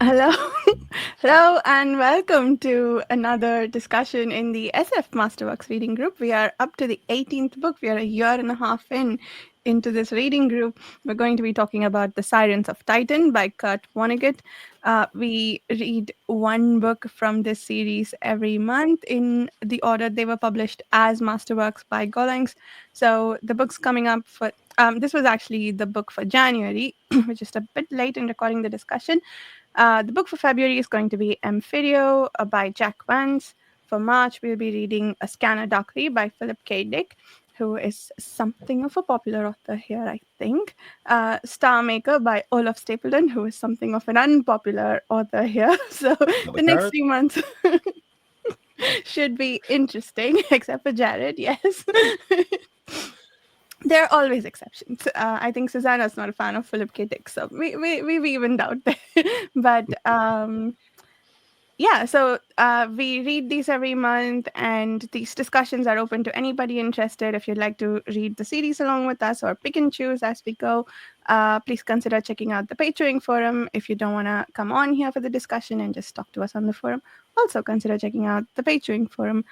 Hello, hello, and welcome to another discussion in the SF Masterworks reading group. We are up to the 18th book. We are a year and a half into this reading group. We're going to be talking about The Sirens of Titan by Kurt Vonnegut. We read one book from this series every month in the order they were published as Masterworks by Gollancz. So the book's coming up for this was actually the book for January, which is a bit late in recording the discussion. The book for February is going to be Amphirio by Jack Vance. For March, we'll be reading A Scanner Darkly by Philip K. Dick, who is something of a popular author here, I think. Star Maker by Olaf Stapleton, who is something of an unpopular author here. So the next Carrot? 3 months should be interesting, except for Jared, yes. There are always exceptions. I think Susanna's not a fan of Philip K. Dick, so we've evened out there. But yeah, so we read these every month, and these discussions are open to anybody interested. If you'd like to read the series along with us or pick and choose as we go, please consider checking out the Patreon forum. If you don't want to come on here for the discussion and just talk to us on the forum, also consider checking out the Patreon forum.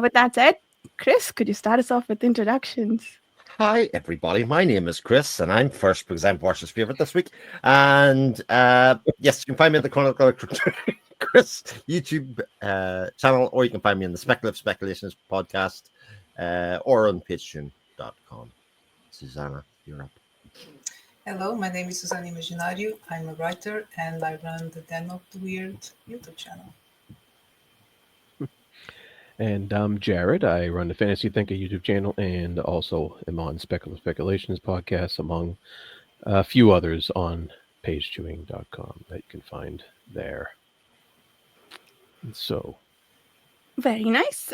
With that said, Chris, could you start us off with introductions? Hi, everybody. My name is Chris, and I'm first because I'm Portia's favorite this week. And yes, you can find me at the Chronicle Chris YouTube channel, or you can find me in the Speculative Speculations podcast or on patreon.com. Susanna, you're up. Hello, my name is Susanna Imaginario. I'm a writer and I run the Den of the Weird YouTube channel. And I'm Jared. I run the Fantasy Thinker YouTube channel and also am on Speculative Speculations podcast, among a few others on pagechewing.com that you can find there. And so, very nice.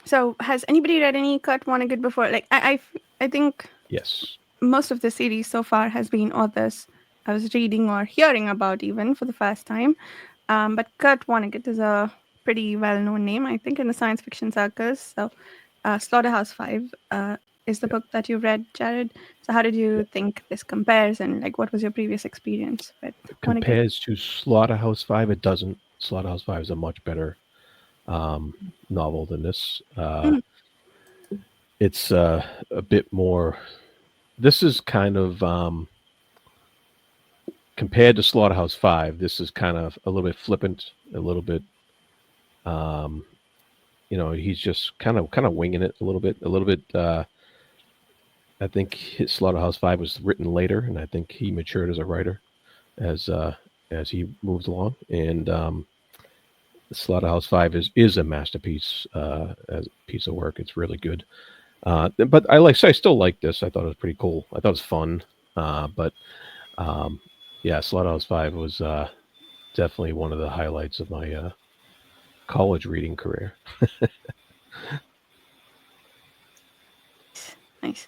So has anybody read any Kurt Vonnegut before? Like I think yes. most of the series so far has been authors I was reading or hearing about even for the first time. But Kurt Vonnegut is a pretty well-known name, I think, in the science fiction circles. So Slaughterhouse-5 is the book that you read, Jared. So how did you think this compares, and like what was your previous experience with Vonnegut? Compares to Slaughterhouse-5, it doesn't. Slaughterhouse-5 is a much better novel than this. It's a bit more. This is kind of compared to Slaughterhouse-5. This is kind of a little bit flippant, a little bit. He's just kind of winging it a little bit. I think his Slaughterhouse-5 was written later, and I think he matured as a writer as he moves along. And Slaughterhouse-5 is a masterpiece as a piece of work. It's really good. But I still like this. I thought it was pretty cool. I thought it was fun. Yeah, Slaughterhouse-5 was definitely one of the highlights of my college reading career. Nice.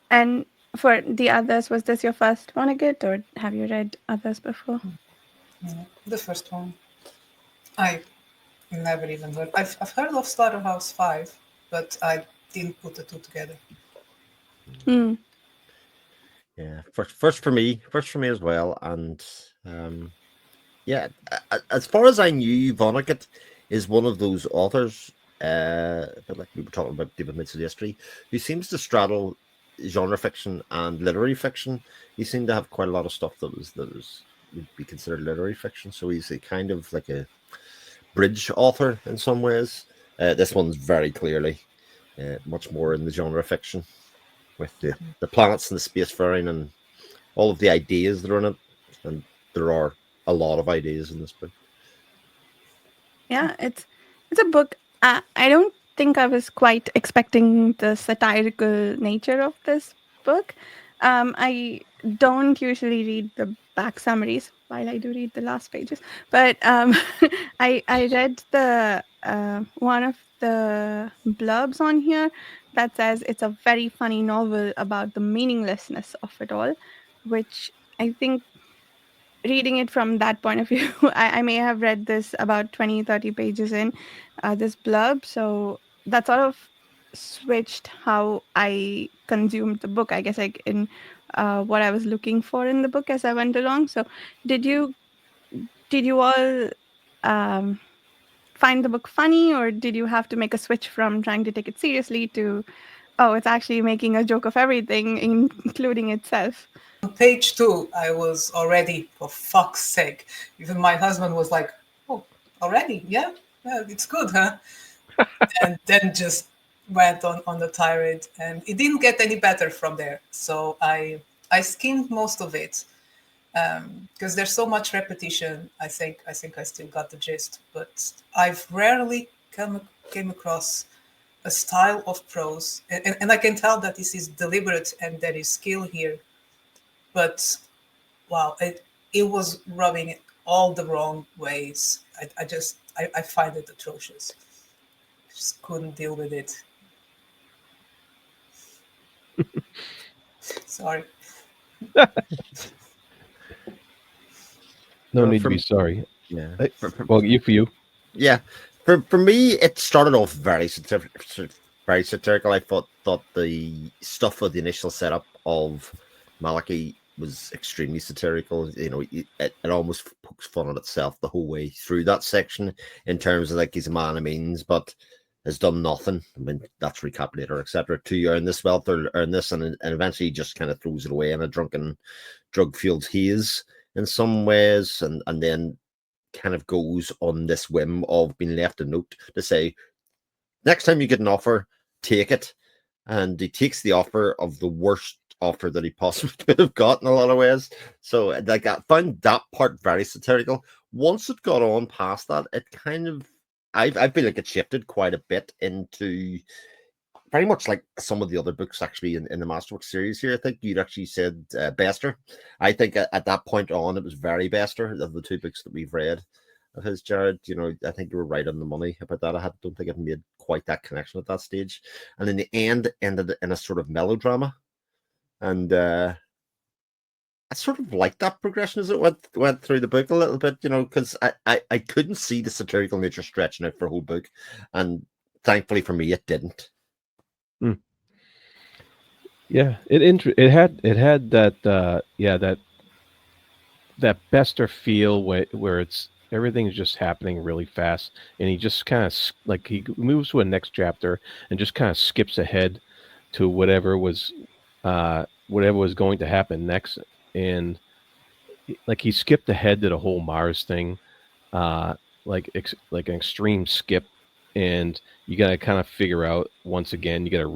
And for the others, was this your first Vonnegut, or have you read others before? Yeah, the first one. I never even heard. I've heard of Slaughterhouse-5, but I didn't put the two together. Yeah, first for me as well. And yeah, as far as I knew, Vonnegut is one of those authors, like we were talking about David Mitchell yesterday, who seems to straddle genre fiction and literary fiction. He seemed to have quite a lot of stuff that would be considered literary fiction. So he's a kind of like a bridge author in some ways. This one's very clearly much more in the genre fiction, with the planets and the spacefaring and all of the ideas that are in it. And there are a lot of ideas in this book. Yeah, it's a book. I don't think I was quite expecting the satirical nature of this book. I don't usually read the back summaries, while I do read the last pages. But I read the one of the blurbs on here that says it's a very funny novel about the meaninglessness of it all, which I think, reading it from that point of view, I may have read this about 20, 30 pages in this blurb. So that sort of switched how I consumed the book, I guess, like in what I was looking for in the book as I went along. So did you did you all um, find the book funny, or did you have to make a switch from trying to take it seriously to, oh, it's actually making a joke of everything, including itself? On page 2, I was already, for fuck's sake. Even my husband was like, "Oh, already? Yeah, it's good, huh?" And then just went on the tirade, and it didn't get any better from there. So I skimmed most of it because there's so much repetition. I think I still got the gist, but I've rarely came across a style of prose, and I can tell that this is deliberate and there is skill here. But wow, it was rubbing all the wrong ways. I find it atrocious. Just couldn't deal with it. Sorry. No No, need to be from sorry. yeah. Hey, For well, you for you. yeah, for me, it started off very satirical. I thought the stuff of the initial setup of Malachi was extremely satirical. You know, it almost pokes fun at itself the whole way through that section in terms of like he's a man of means, but has done nothing. I mean, that's recapitulator, etc. To earn this wealth or earn this, and eventually just kind of throws it away in a drunken, drug-fueled haze in some ways, and then kind of goes on this whim of being left a note to say, next time you get an offer, take it. And he takes the offer of the worst offer that he possibly could have got in a lot of ways. So like I found that part very satirical. Once it got on past that, it kind of I feel like it shifted quite a bit into very much like some of the other books actually in the Masterworks series here. I think you'd actually said Bester. I think at that point on, it was very Bester of the two books that we've read of his, Jared. You know, I think you were right on the money about that. Don't think I've made quite that connection at that stage. And in the end, ended in a sort of melodrama. And I sort of liked that progression as it went through the book a little bit, you know, because I couldn't see the satirical nature stretching out for a whole book. And thankfully for me, it didn't. Yeah, it had that that Bester feel where it's everything's just happening really fast, and he just kind of like he moves to a next chapter and just kind of skips ahead to whatever was going to happen next, and like he skipped ahead to the whole Mars thing, like like an extreme skip, and you got to kind of figure out once again you got to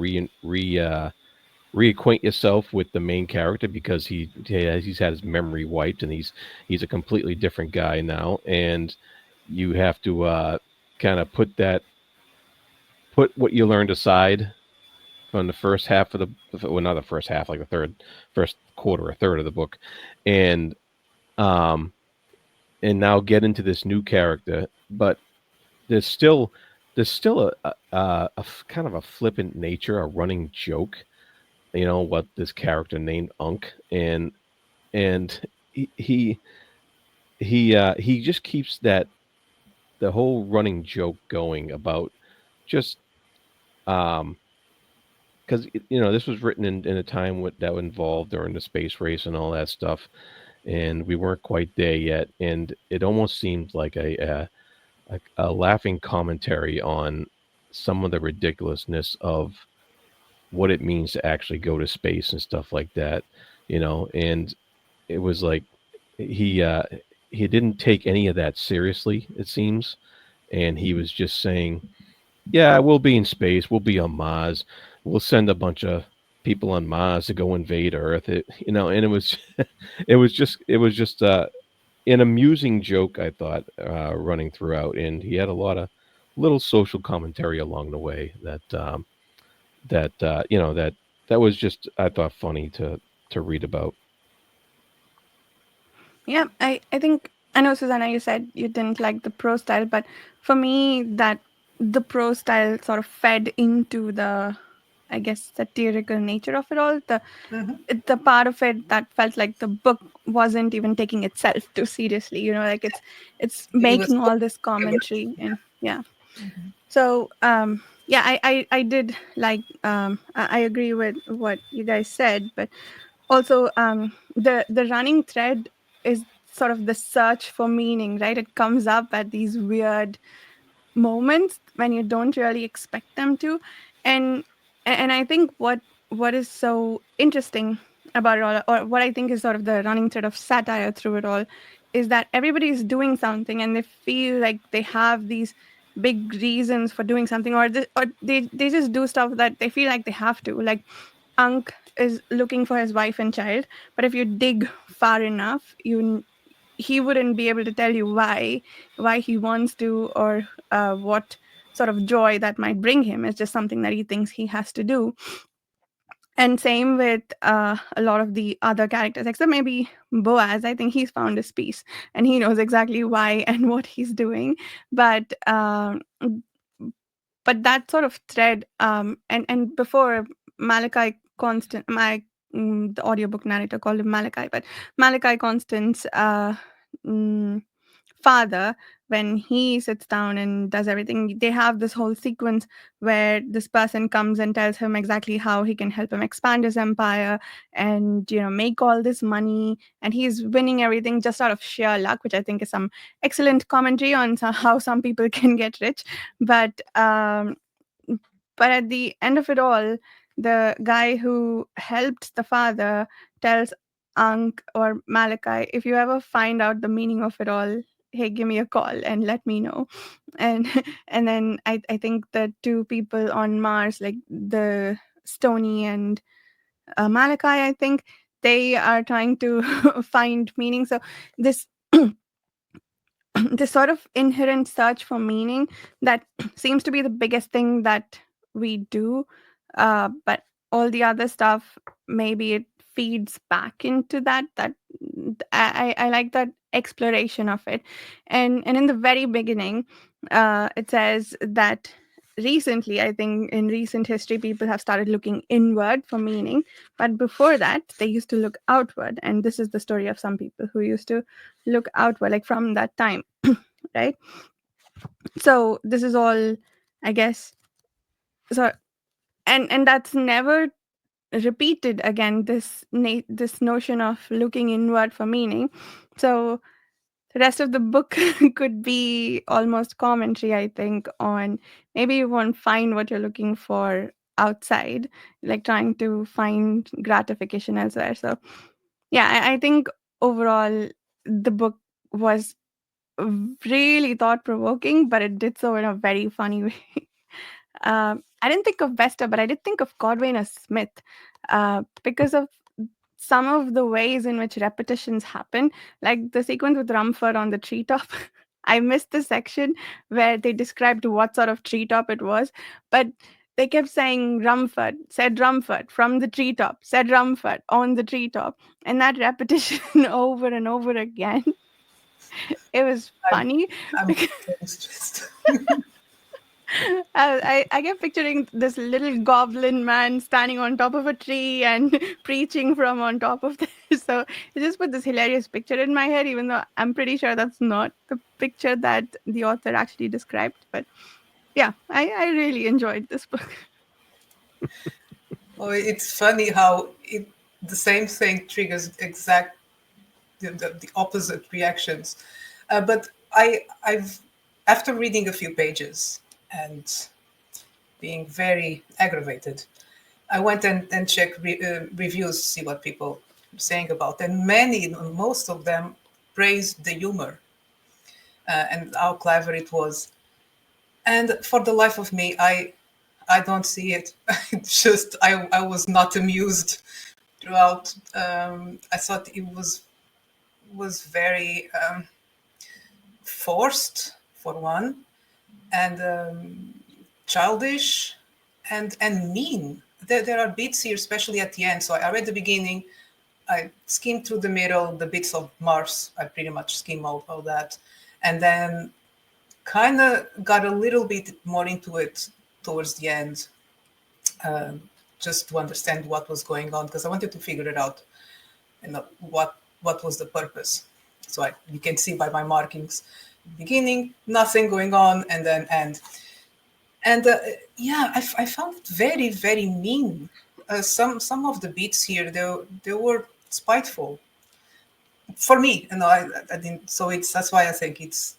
reacquaint yourself with the main character because he's had his memory wiped and he's a completely different guy now, and you have to kind of put what you learned aside from the first half of well, not the first half, like the first quarter, a third of the book, and um and now get into this new character, but there's still a kind of a flippant nature, a running joke, you know, what this character named Unk, and he just keeps the whole running joke going about just because you know this was written in a time that involved during the space race and all that stuff, and we weren't quite there yet, and it almost seemed like a laughing commentary on some of the ridiculousness of what it means to actually go to space and stuff like that, you know. And it was like he uh he didn't take any of that seriously, it seems, and he was just saying, yeah, we'll be in space, we'll be on Mars, we'll send a bunch of people on Mars to go invade Earth, you know. And it was it was just an amusing joke, I thought, running throughout, and he had a lot of little social commentary along the way that you know that was just, I thought, funny to read about. Yeah, I think I know, Susanna, you said you didn't like the pro style, but for me that the pro style sort of fed into the, I guess, satirical nature of it all. The part of it that felt like the book wasn't even taking itself too seriously, you know, like it's It was making all this commentary. And yeah, so yeah, I did like I agree with what you guys said, but also the running thread is sort of the search for meaning, right? It comes up at these weird moments when you don't really expect them to. And and I think what is so interesting about it all, or what I think is sort of the running thread of satire through it all, is that everybody is doing something and they feel like they have these big reasons for doing something, or they just do stuff that they feel like they have to. Like Ankh is looking for his wife and child, but if you dig far enough, he wouldn't be able to tell you why he wants to, or what sort of joy that might bring him. It's just something that he thinks he has to do. And same with a lot of the other characters, except maybe Boaz. I think he's found his peace and he knows exactly why and what he's doing. But that sort of thread, and before, Malachi Constant, the audiobook narrator called him Malachi, but Malachi Constant's mm, father, when he sits down and does everything, they have this whole sequence where this person comes and tells him exactly how he can help him expand his empire and make all this money, and he's winning everything just out of sheer luck, which I think is some excellent commentary on how some people can get rich. But at the end of it all, the guy who helped the father tells Ankh or Malachi, if you ever find out the meaning of it all, hey, give me a call and let me know. And and then I think the two people on Mars, like the Stony and Malachi, I think they are trying to find meaning. So this this sort of inherent search for meaning that seems to be the biggest thing that we do, but all the other stuff, maybe it feeds back into that. I like that exploration of it. And in the very beginning, it says that recently, I think in recent history, people have started looking inward for meaning, but before that they used to look outward, and this is the story of some people who used to look outward, like from that time. Right. So this is all, I guess. So and that's never repeated again, this notion of looking inward for meaning. So the rest of the book could be almost commentary, I think, on maybe you won't find what you're looking for outside, like trying to find gratification elsewhere. So yeah, I think overall the book was really thought provoking, but it did so in a very funny way. I didn't think of Vesta, but I did think of Godwin as Smith, because of some of the ways in which repetitions happen, like the sequence with Rumford on the treetop. I missed the section where they described what sort of treetop it was, but they kept saying Rumford, said Rumford, from the treetop, said Rumford, on the treetop, and that repetition over and over again. It was funny. I'm getting stressed. I kept picturing this little goblin man standing on top of a tree and preaching from on top of this. So it just put this hilarious picture in my head, even though I'm pretty sure that's not the picture that the author actually described. But yeah, I really enjoyed this book. Oh, it's funny how the same thing triggers the opposite reactions. But I've after reading a few pages and being very aggravated, I went and checked reviews, see what people are saying about, and most of them praised the humor and how clever it was. And for the life of me, I don't see it. I was not amused throughout. I thought it was very forced, for one, and childish and mean. There are bits here, especially at the end. So I read the beginning, I skimmed through the middle, the bits of Mars, I pretty much skim all that. And then kind of got a little bit more into it towards the end, just to understand what was going on, because I wanted to figure it out and what was the purpose. So you can see by my markings, beginning, nothing going on, and then end. And yeah, I found it very, very mean. Some of the beats here, they were spiteful. for me, I didn't. So that's why I think it's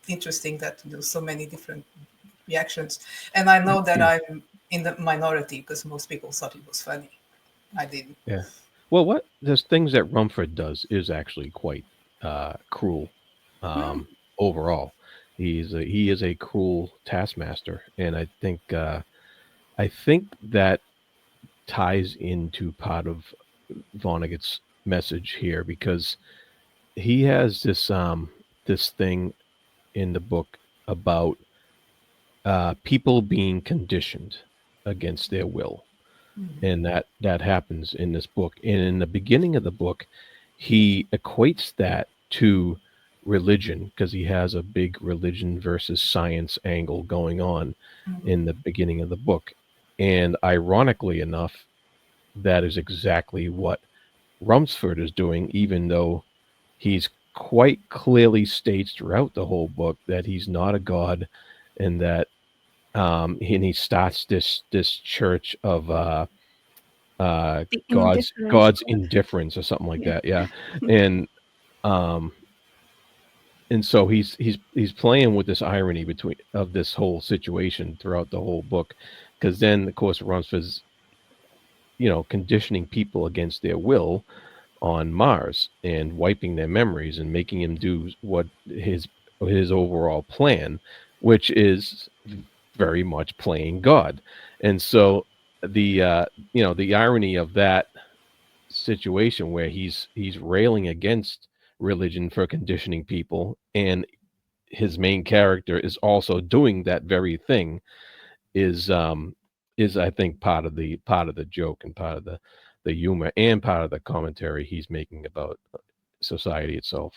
interesting that there's so many different reactions. And I know that I'm in the minority because most people thought it was funny. I didn't. Yeah. Well, there's things that Rumford does is actually quite cruel. Hmm. Overall, he is a cruel taskmaster, and I think that ties into part of Vonnegut's message here because he has this thing in the book about people being conditioned against their will, and that happens in this book. And in the beginning of the book, he equates that to religion because he has a big religion versus science angle going on in the beginning of the book. And ironically enough, that is exactly what Rumsford is doing, even though he's quite clearly states throughout the whole book that he's not a god, and that and he starts this church of The indifference. God's indifference or something like Yeah. that. Yeah, and um, and so he's playing with this irony between of this whole situation throughout the whole book, because then of course Rumsford's conditioning people against their will on Mars and wiping their memories and making him do what his overall plan, which is very much playing God. And so the irony of that situation where he's railing against religion for conditioning people, and his main character is also doing that very thing is I think part of the joke and part of the humor and part of the commentary he's making about society itself.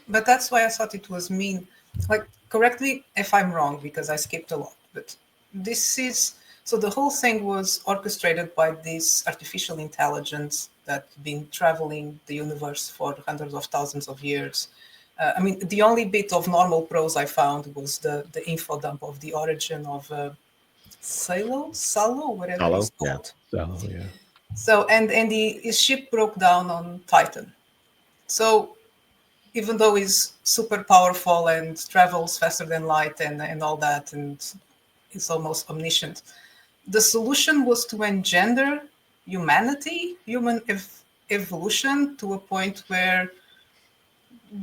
But that's why I thought it was mean. Like, correct me if I'm wrong because I skipped a lot. But this is so the whole thing was orchestrated by this artificial intelligence that's been traveling the universe for hundreds of thousands of years. I mean, the only bit of normal prose I found was the info dump of the origin of Salo, whatever Hello, it's yeah. called. So yeah. So and his ship broke down on Titan. So even though he's super powerful and travels faster than light and all that, and is almost omniscient, the solution was to engender humanity, human evolution, to a point where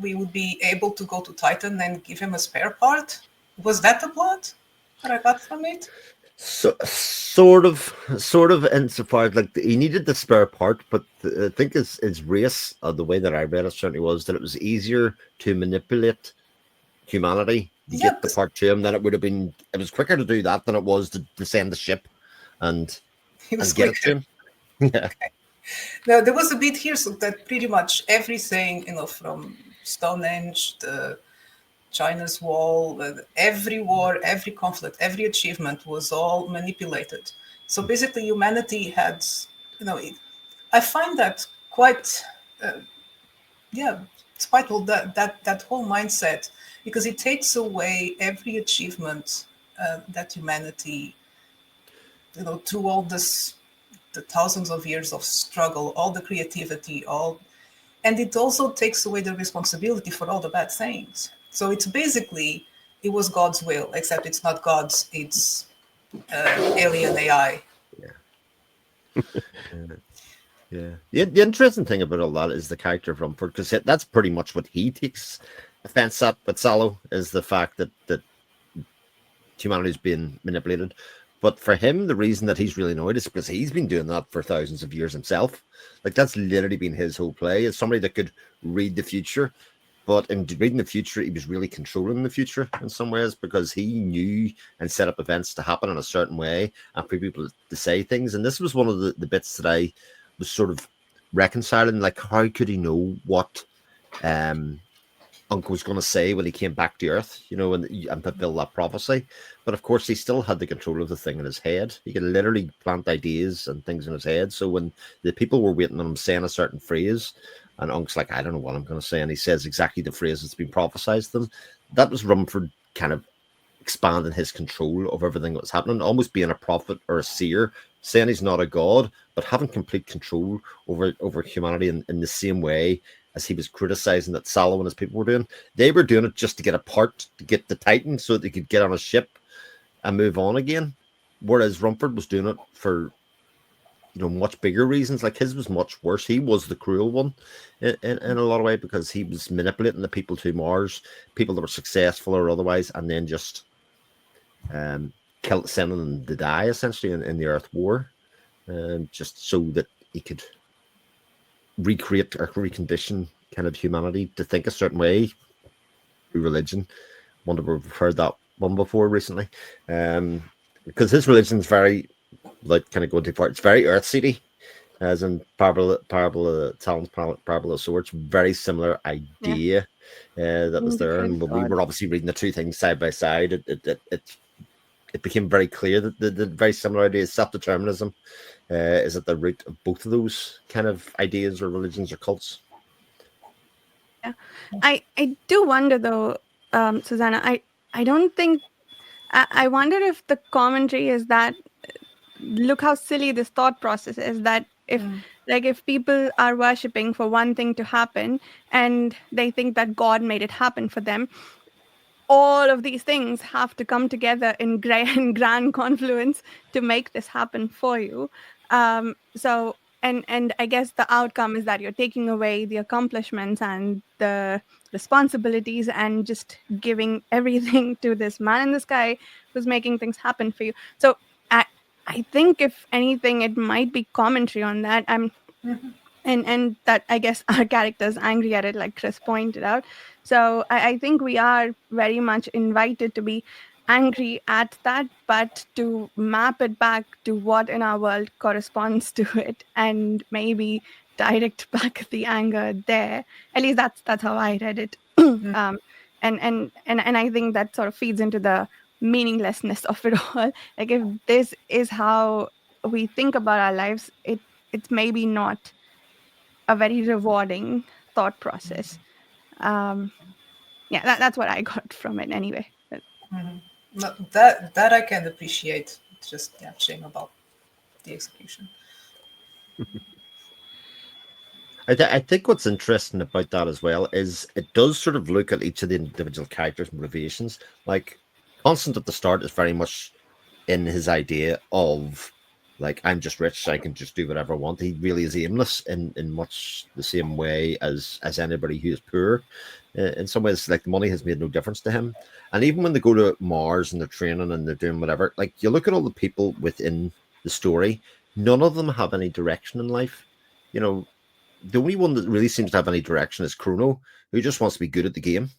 we would be able to go to Titan and give him a spare part. Was that the plot that I got from it? So, sort of, insofar as like he needed the spare part, but I think his race, the way that I read it, certainly was that it was easier to manipulate humanity to Yeah, get the part to him than it would have been. It was quicker to do that than it was to send the ship and he was get it to quicker. him. Yeah, Now, there was a bit here so that pretty much everything, from Stonehenge to China's wall, every war, every conflict, every achievement was all manipulated. So basically, humanity had, I find that quite, yeah, spiteful, that whole mindset, because it takes away every achievement that humanity, through all this, the thousands of years of struggle, all the creativity, and it also takes away the responsibility for all the bad things. So it's basically, it was God's will, except it's not God's, it's alien AI. yeah. The interesting thing about all that is the character of Rumford, because that's pretty much what he takes offense at with Sallow, is the fact that humanity is being manipulated. But for him, the reason that he's really annoyed is because he's been doing that for thousands of years himself. Like, that's literally been his whole play, as somebody that could read the future. But in reading the future, he was really controlling the future in some ways, because he knew and set up events to happen in a certain way and for people to say things. And this was one of the bits that I was sort of reconciling. Like, how could he know what Uncle was going to say when he came back to Earth, and fulfill that prophecy? But of course, he still had the control of the thing in his head. He could literally plant ideas and things in his head. So when the people were waiting on him saying a certain phrase, and Unc's like, I don't know what I'm going to say, and he says exactly the phrase that's been prophesied to them, that was Rumford kind of expanding his control of everything that was happening, almost being a prophet or a seer, saying he's not a god, but having complete control over humanity in the same way as he was criticizing that Salo and his people were doing. They were doing it just to get a part, to get the Titan so that they could get on a ship and move on again. Whereas Rumford was doing it for, much bigger reasons. Like, his was much worse. He was the cruel one in a lot of ways, because he was manipulating the people to Mars, people that were successful or otherwise, and then just sending them to die, essentially, in the Earth War, just so that he could recreate or recondition kind of humanity to think a certain way through religion. Wonder if we've heard that one before recently, because his religion is very, like, kind of going too far, it's very Earth City, as in Parable of the Talons, Parable of Swords. Very similar idea that was there, and when we were obviously reading the two things side by side, it became very clear that the very similar ideas, self-determinism, is at the root of both of those kind of ideas or religions or cults. Yeah, I do wonder though, Susanna. I don't think. I wonder if the commentary is that, look how silly this thought process is, that if people are worshipping for one thing to happen and they think that God made it happen for them, all of these things have to come together in grand confluence to make this happen for you. So I guess the outcome is that you're taking away the accomplishments and the responsibilities and just giving everything to this man in the sky who's making things happen for you. So I think, if anything, it might be commentary on that. And that, I guess, our character's angry at it, like Chris pointed out. So I think we are very much invited to be angry at that, but to map it back to what in our world corresponds to it, and maybe direct back the anger there. At least that's how I read it. And I think that sort of feeds into the meaninglessness of it all. Like, if this is how we think about our lives, it's maybe not a very rewarding thought process. That's what I got from it anyway. But, No, that I can appreciate. It's just shame about the execution. I think what's interesting about that as well is it does sort of look at each of the individual characters' motivations. Like, Constant at the start is very much in his idea of, like, I'm just rich, I can just do whatever I want. He really is aimless in much the same way as anybody who is poor. In some ways, like, the money has made no difference to him. And even when they go to Mars and they're training and they're doing whatever, like, you look at all the people within the story, none of them have any direction in life. The only one that really seems to have any direction is Chrono, who just wants to be good at the game.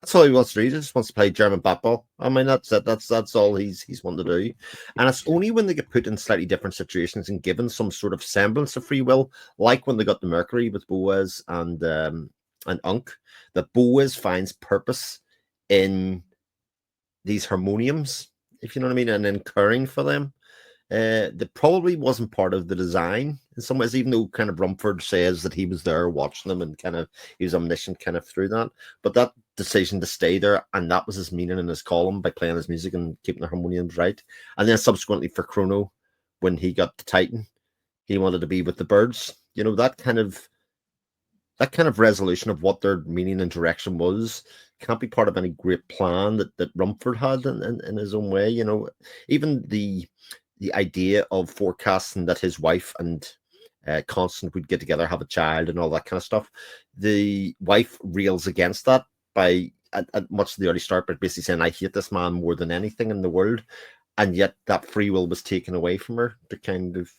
That's all he wants to do. He just wants to play German bat-ball. I mean, that's it. That's all he's wanting to do. And it's only when they get put in slightly different situations and given some sort of semblance of free will, like when they got the Mercury with Boaz and Unk, that Boaz finds purpose in these harmoniums, if you know what I mean, and in caring for them. That probably wasn't part of the design in some ways, even though kind of Rumford says that he was there watching them and kind of he was omniscient kind of through that. But that decision to stay there, and that was his meaning in his column, by playing his music and keeping the harmoniums right. And then subsequently for Chrono, when he got the Titan, he wanted to be with the birds. That kind of resolution of what their meaning and direction was can't be part of any great plan that Rumford had in his own way. Even the idea of forecasting that his wife and Constant would get together, have a child, and all that kind of stuff. The wife rails against that by at much of the early start, but basically saying, I hate this man more than anything in the world. And yet that free will was taken away from her to kind of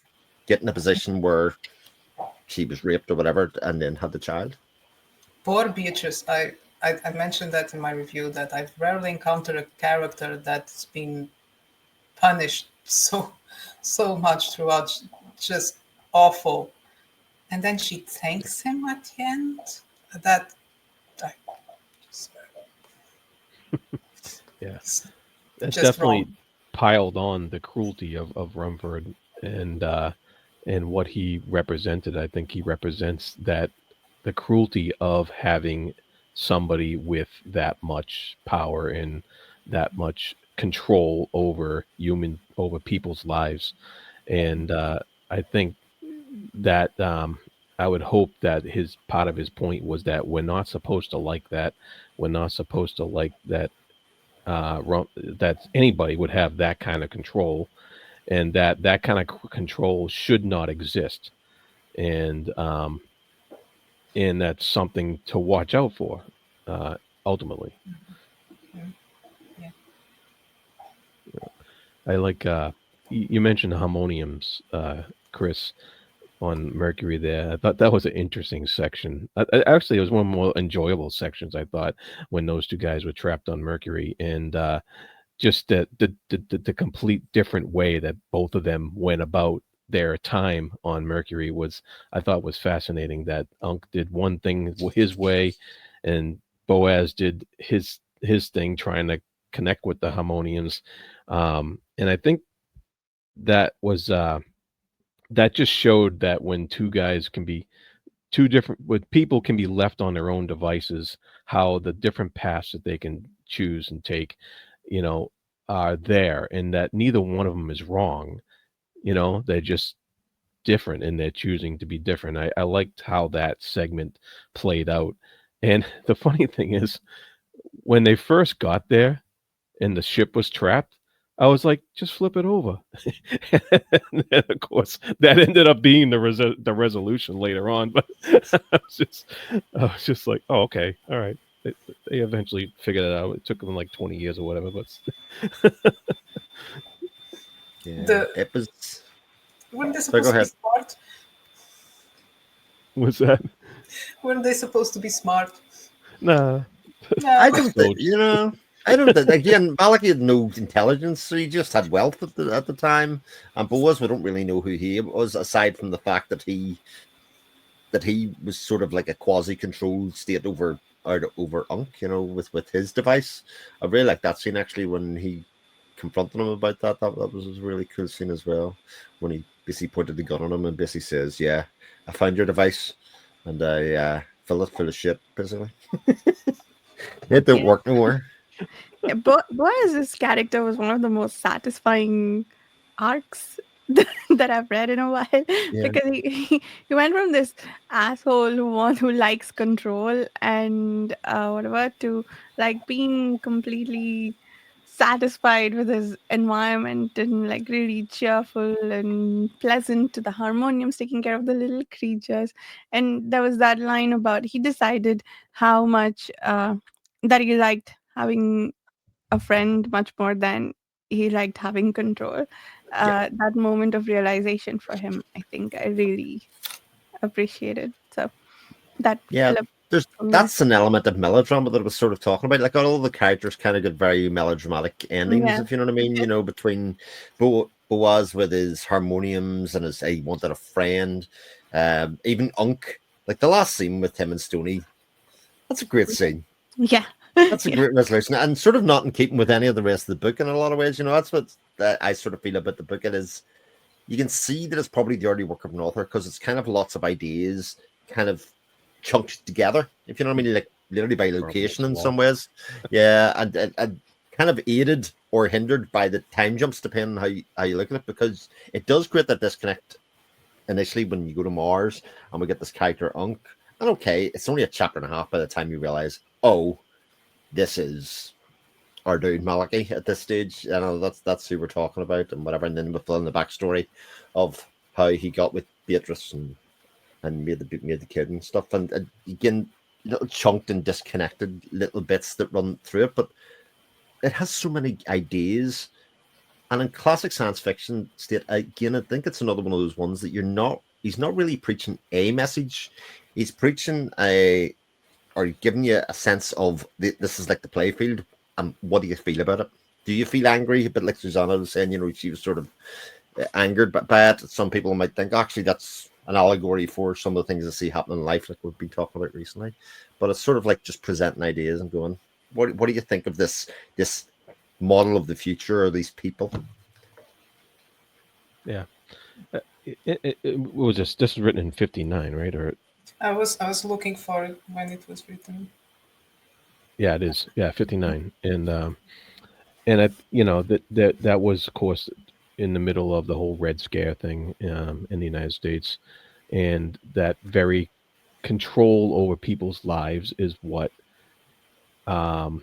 get in a position where she was raped or whatever, and then had the child. Poor Beatrice. I mentioned that in my review, that I've rarely encountered a character that's been punished so much throughout, just awful, and then she thanks him at the end. That that's definitely wrong. Piled on the cruelty of Rumford and what he represented. I think he represents that the cruelty of having somebody with that much power and that much control over people's lives. And I think that I would hope that his part of his point was that we're not supposed to like that. We're not supposed to like that. That anybody would have that kind of control, and that kind of control should not exist. And that's something to watch out for. Ultimately, Mm. Yeah. I like you mentioned harmoniums, Chris, on Mercury there. I thought that was an interesting section. Actually, it was one of the more enjoyable sections, I thought, when those two guys were trapped on Mercury. And just the complete different way that both of them went about their time on Mercury was, I thought, was fascinating. That Unc did one thing his way, and Boaz did his thing, trying to connect with the harmoniums. And I think that was that just showed that when two guys can be two different, when people can be left on their own devices, how the different paths that they can choose and take, you know, are there, and that neither one of them is wrong. They're just different, and they're choosing to be different. I liked how that segment played out. And the funny thing is, when they first got there and the ship was trapped, I was like, just flip it over. And then, of course, that ended up being the resolution later on. But I was just like, oh, okay, all right. They eventually figured it out. It took them like 20 years or whatever. But Yeah, it was. Weren't they So go supposed to be ahead. smart? was that? Weren't they supposed to be smart? Nah. I No. don't think, I don't think, again, Maliki had no intelligence, so he just had wealth at the time. And Boaz, we don't really know who he was, aside from the fact that he was sort of like a quasi-controlled state over Unk, with his device. I really like that scene actually when he confronted him about that. That was a really cool scene as well. When he basically pointed the gun on him and basically says, "Yeah, I found your device and I filled it full of shit, basically. It don't Yeah. work no more." Boaz's character was one of the most satisfying arcs that I've read in a while, Yeah. because he went from this asshole who likes control and whatever, to like being completely satisfied with his environment and like really cheerful and pleasant to the harmoniums, taking care of the little creatures. And there was that line about he decided how much that he liked having a friend much more than he liked having control. Yeah. That moment of realization for him, I think I really appreciated. So that Yeah, flip from that. that's an element of melodrama that I was sort of talking about. Like all the characters kind of got very melodramatic endings, Yeah. if you know what I mean. Between Boaz with his harmoniums and his he wanted a friend. Even Unk, like the last scene with him and Stoney, that's a great scene. Yeah. That's a Yeah. great resolution, and sort of not in keeping with any of the rest of the book in a lot of ways. That's what I sort of feel about the book. It is, you can see that it's probably the early work of an author because it's kind of lots of ideas, kind of chunked together, if you know what I mean, like literally by location in some ways. Yeah, and kind of aided or hindered by the time jumps, depending on how you look at it, because it does create that disconnect initially when you go to Mars and we get this character Unk. And okay, it's only a chapter and a half by the time you realize, oh, this is our dude Maliki at this stage. That's who we're talking about and whatever. And then we fill in the backstory of how he got with Beatrice and made the kid and stuff. And again, little chunked and disconnected little bits that run through it, but it has so many ideas. And in classic science fiction state, again, I think it's another one of those ones that he's not really preaching a message. He's preaching or giving you a sense of this is like the playfield, and what do you feel about it? Do you feel angry? A bit like Susanna was saying, she was sort of angered by it. Some people might think actually that's an allegory for some of the things I see happening in life, like we've been talking about recently. But it's sort of like just presenting ideas and going, what do you think of this model of the future, or these people? Yeah. What was this? This was written in 59, right? Or I was looking for it when it was written. yeah, it is. Yeah, 59. And I, that was, of course, in the middle of the whole Red Scare thing in the United States, and that very control over people's lives is what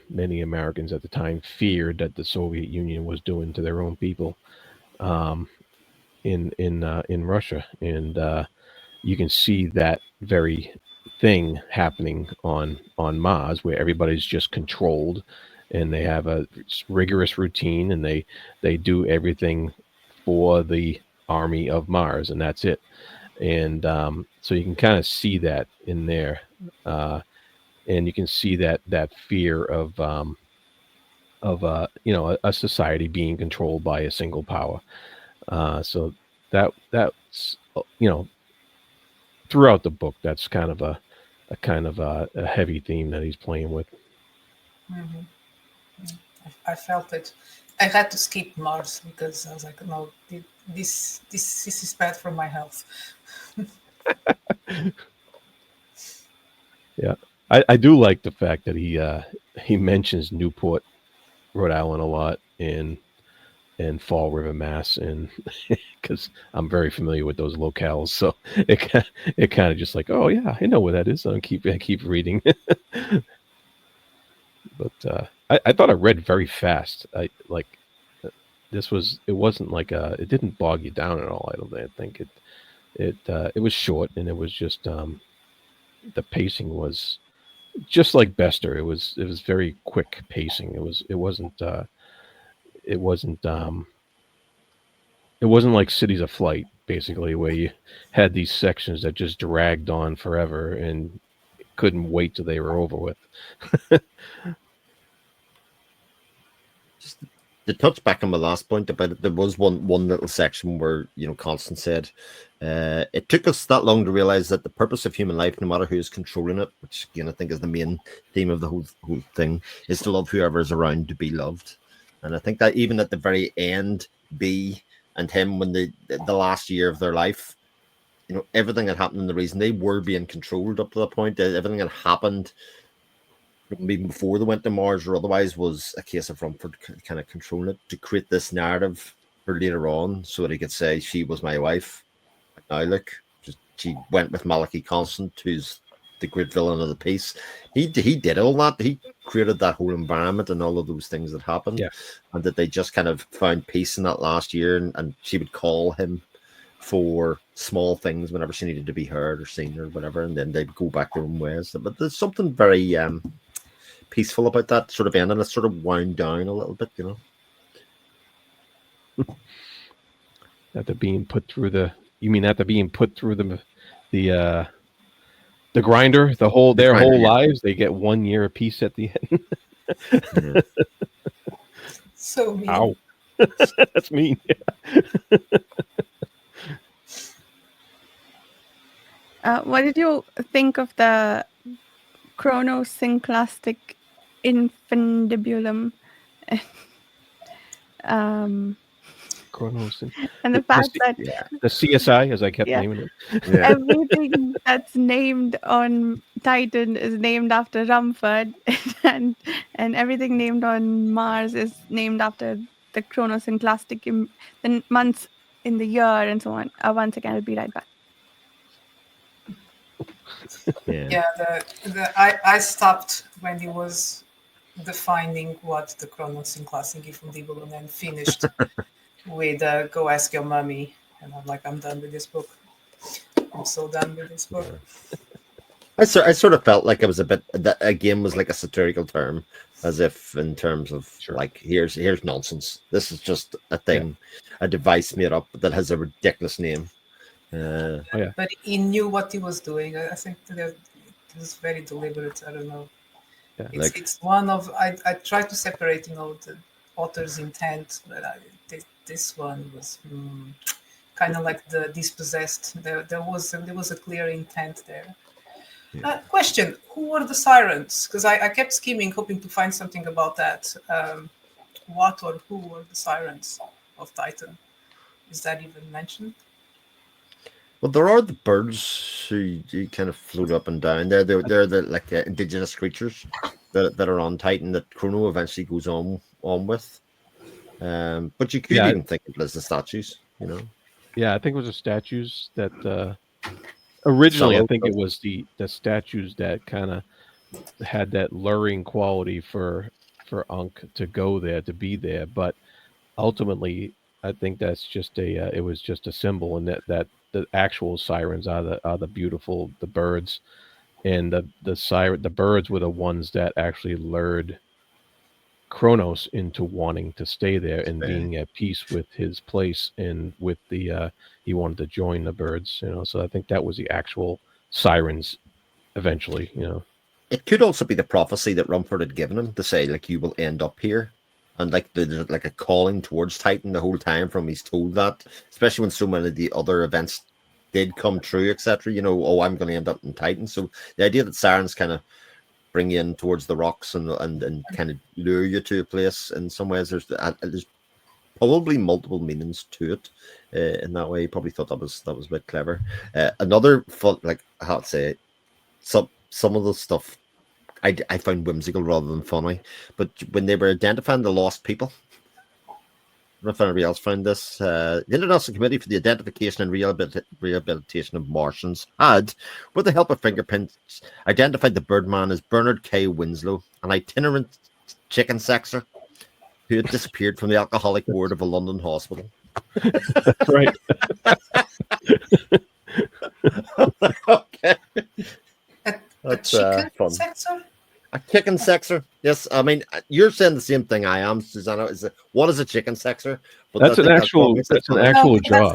many Americans at the time feared that the Soviet Union was doing to their own people um, in Russia, and you can see that very thing happening on Mars, where everybody's just controlled, and they have a rigorous routine, and they do everything for the army of Mars, and that's it. And so you can kind of see that in there, and you can see that fear of a society being controlled by a single power. So that's throughout the book, that's kind of a heavy theme that he's playing with. Mhm. I felt it. I had to skip Mars because I was like, no, this is bad for my health. Yeah, I do like the fact that he mentions Newport, Rhode Island a lot, and Fall River, Mass, and because I'm very familiar with those locales, so it kind of just like, oh yeah, I know where that is. So I keep reading, but I thought I read very fast. I like it wasn't like it didn't bog you down at all. I think it was short, and it was just the pacing was just like Bester. It was very quick pacing. It wasn't it wasn't like Cities of Flight, basically, where you had these sections that just dragged on forever and couldn't wait till they were over with. Just to touch back on my last point about it, there was one little section where Constance said, "It took us that long to realize that the purpose of human life, no matter who is controlling it, which again I think is the main theme of the whole thing, is to love whoever is around to be loved." And I think that even at the very end, B and him, when the last year of their life, everything that happened and the reason they were being controlled up to that point, everything that happened even before they went to Mars or otherwise was a case of Rumford kind of controlling it to create this narrative for later on so that he could say, she was my wife. Now look, she went with Malachi Constant, who's the great villain of the piece. He did all that. He created that whole environment and all of those things that happened. Yeah. And that they just kind of found peace in that last year, and she would call him for small things whenever she needed to be heard or seen or whatever, and then they'd go back their own ways. But there's something very peaceful about that sort of ending. It's sort of wound down a little bit, After being put through the grinder, their whole lives, they get 1 year apiece at the end. Yeah. So mean. Ow. That's mean. What did you think of the chronosynclastic infundibulum? Chronos And the fact that the CSI, as I kept Yeah. naming it. Yeah. everything that's named on Titan is named after Rumford, and everything named on Mars is named after the chronosynclastic the months in the year and so on. Once again, I'll be right back. Yeah, I stopped when he was defining what the chronosynclastic infundibulum and finished with "Go Ask Your Mummy," and I'm like, I'm done with this book. I'm so done with this book. I sort of felt like it was a bit, that again was like a satirical term, as if in terms of like, here's nonsense. This is just a thing, a device made up that has a ridiculous name. But he knew what he was doing. I think that it was very deliberate. I don't know. Yeah, it's one of I tried to separate, the author's intent, but this one was kind of like the dispossessed. There was a clear intent there. Yeah. Question: who were the Sirens? Because I kept skimming, hoping to find something about that. What or who were the Sirens of Titan? Is that even mentioned? Well, there are the birds who kind of float up and down. They're the like indigenous creatures that are on Titan that Chrono eventually goes on with. But you could Yeah. even think of it as the statues, you know. Yeah, I think it was the statues that originally I Solo think stuff. it was the statues that kind of had that luring quality for Unk to go there, to be there, but ultimately I think that's just a it was just a symbol, and that the actual sirens are the beautiful, the birds, and the birds were the ones that actually lured Kronos into wanting to stay there and being at peace with his place, and with the he wanted to join the birds, you know. So I think that was the actual sirens eventually, you know. It could also be the prophecy that Rumford had given him to say, like, you will end up here. And like there's like a calling towards Titan the whole time from he's told that, especially when so many of the other events did come true, etc. You know, oh, I'm going to end up in Titan. So the idea that Sirens kind of bring you in towards the rocks and kind of lure you to a place in some ways, there's probably multiple meanings to it. In that way, he probably thought that was a bit clever. Another fun, like I have to say, some of the stuff I found whimsical rather than funny. But when they were identifying the lost people, I don't know if anybody else found this. The International Committee for the Identification and Rehabilitation of Martians had, with the help of fingerprints, identified the Birdman as Bernard K. Winslow, an itinerant chicken sexer who had disappeared from the alcoholic ward of a London hospital. Right. Okay. A That's chicken fun. sector? A chicken sexer? Yes, I mean you're saying the same thing I am, Susanna. What is a chicken sexer? But That's an actual No, job.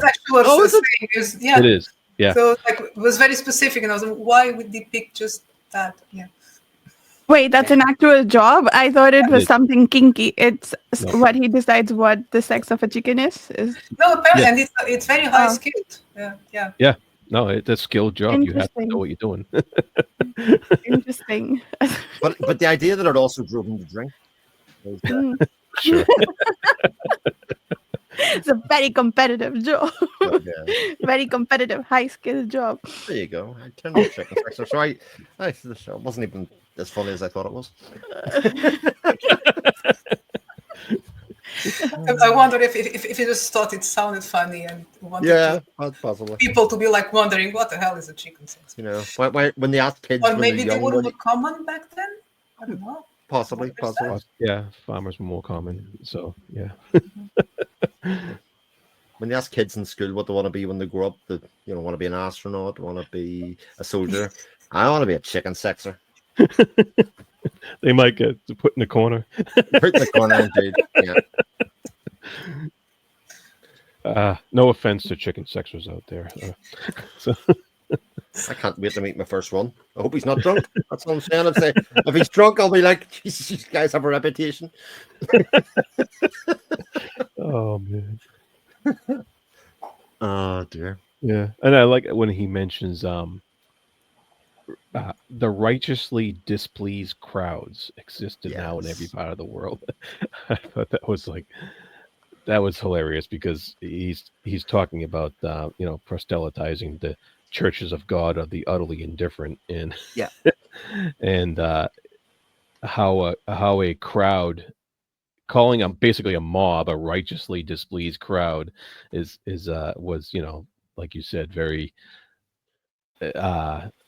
that's actually what Oh, I is was it? saying. Yeah. It is. Yeah. So like it was very specific, and I was like, why would they pick just that? Yeah. Wait, that's an actual job? I thought it was is. something kinky. It's No. what he decides what the sex of a chicken is. No, apparently, Yeah. and it's very high Oh. skilled. Yeah. Yeah. No, it's a skilled job. You have to Interesting. know what you're doing. Interesting. But the idea that it also drove him to drink. Was, Mm. Sure. It's a very competitive job. yeah. Very competitive, high skill job. There you go. I turned on chicken sexer. So the show wasn't even as funny as I thought it was. I wonder if he just thought it sounded funny and wanted possibly. people to be like wondering what the hell is a chicken sex. You know, when they ask kids, Or when maybe they're they young, would when have been common back then. I don't know. possibly. Yeah, farmers were more common. So yeah. When they ask kids in school what they want to be when they grow up, they want to be an astronaut, want to be a soldier. I want to be a chicken sexer. They might get put in the corner. Put in the corner, indeed. Yeah. No offense to chicken sexers out there. I can't wait to meet my first one. I hope he's not drunk. That's what I'm saying. I'd say if he's drunk, I'll be like, Jesus, these guys have a reputation. Oh man. Oh dear. Yeah, and I like it when he mentions the righteously displeased crowds existed now in every part of the world. I thought that was hilarious, because he's talking about proselytizing the churches of God are the utterly indifferent, and and how a crowd, calling basically a mob a righteously displeased crowd was like you said, very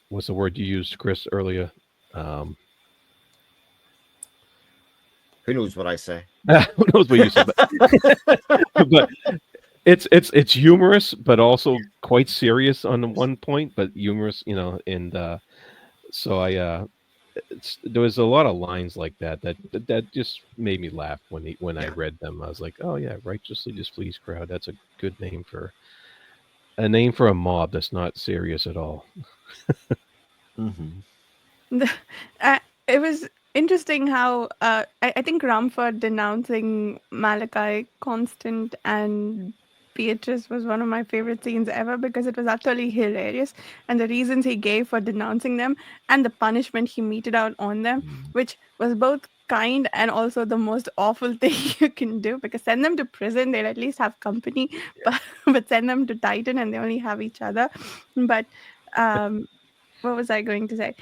what's the word you used, Chris, earlier? Who knows what I say? Who knows what you said? But it's humorous, but also quite serious on one point, but humorous, and so there was a lot of lines like that just made me laugh when I read them. I was like, oh yeah, righteously displeased crowd. That's a good name for a mob that's not serious at all. Mm-hmm. It was interesting how I think Rumford denouncing Malachi Constant and Beatrice was one of my favorite scenes ever, because it was utterly hilarious, and the reasons he gave for denouncing them and the punishment he meted out on them, which was both kind and also the most awful thing you can do, because send them to prison, they'll at least have company, but send them to Titan and they only have each other. But what was I going to say?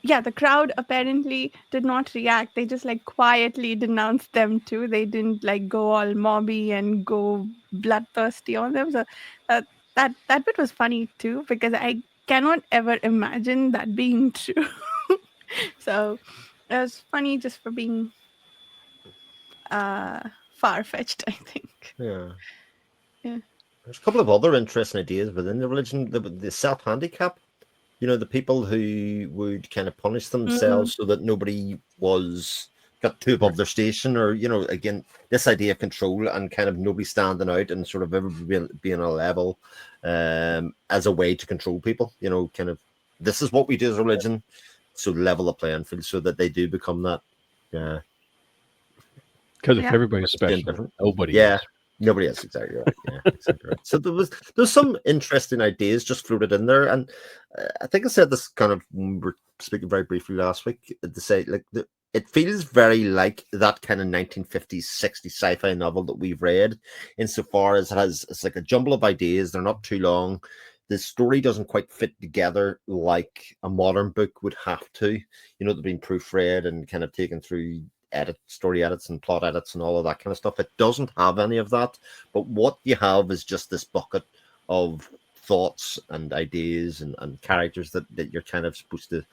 yeah, the crowd apparently did not react. They just like quietly denounced them too. They didn't like go all mobby and go bloodthirsty on them. So uh, that bit was funny too, because I cannot ever imagine that being true. So it was funny just for being far fetched, I think. Yeah. Yeah. There's a couple of other interesting ideas within the religion. The self handicap, the people who would kind of punish Mm, themselves so that nobody got too above their station, or again, this idea of control and kind of nobody standing out and sort of everybody being on a level, as a way to control people. Kind of this is what we do as a religion, so level the playing field so that they do become that. Yeah, Because if yeah. everybody's being special, different. nobody Yeah. is. Nobody is exactly right. Yeah, exactly right. So there's some interesting ideas just floated in there, and I think I said this kind of when we were speaking very briefly last week to say like it feels very like that kind of 1950s, 60s sci-fi novel that we've read, insofar as it's like a jumble of ideas. They're not too long. The story doesn't quite fit together like a modern book would have to. They've been proofread and kind of taken through story edits and plot edits and all of that kind of stuff. It doesn't have any of that, but what you have is just this bucket of thoughts and ideas and characters that you're kind of supposed to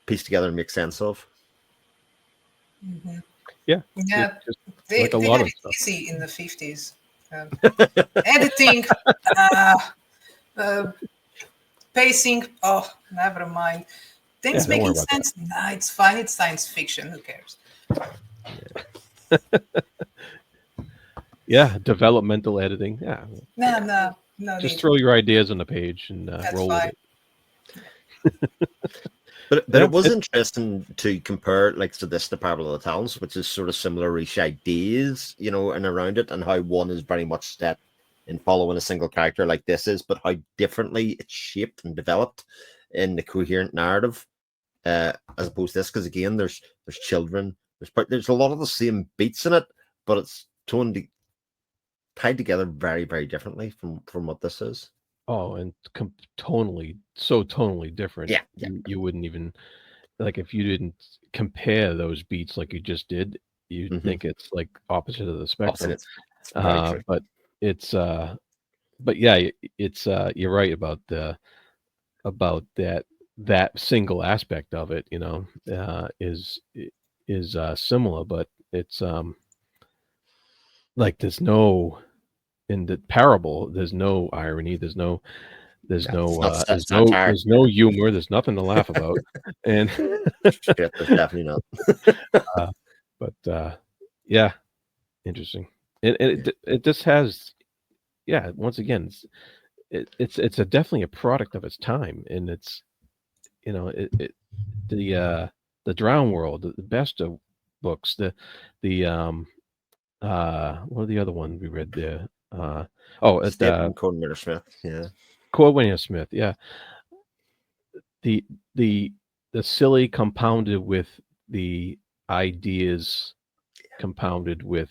piece together and make sense of. Mm-hmm. Yeah. Yeah, Just they, like a they lot had of it stuff. easy in the 50s. Editing, uh, pacing, oh, never mind. Yeah, Things don't worry making about that. sense? Nah, it's fine. It's science fiction. Who cares? Yeah, developmental editing. Yeah, No just need. throw your ideas on the page and That's roll with fine. it. But Yeah, it was interesting to compare like to this to Parable of the Talents, which is sort of similar-ish ideas, and around it, and how one is very much set in following a single character like this is, but how differently it's shaped and developed in the coherent narrative, as opposed to this. Because again, there's children, there's a lot of the same beats in it, but it's tied together very, very differently from what this is. Oh, and tonally different. Yeah. You wouldn't even like if you didn't compare those beats like you just did, you'd Mhm. think it's like opposite of the spectrum. It's very true. But it's but yeah, it's you're right about that single aspect of it, is similar, but it's like there's no in the parable, there's no irony, there's no It's not satire. there's no humor, there's nothing to laugh about. And Shit, there's definitely not. but yeah, interesting. And it just has once again, it's definitely a product of its time, and it's the Drown World, the best of books, the what are the other ones we read there? At Stephen Conan Smith. Yeah. Corwin Smith, yeah. The the silly compounded with the ideas compounded with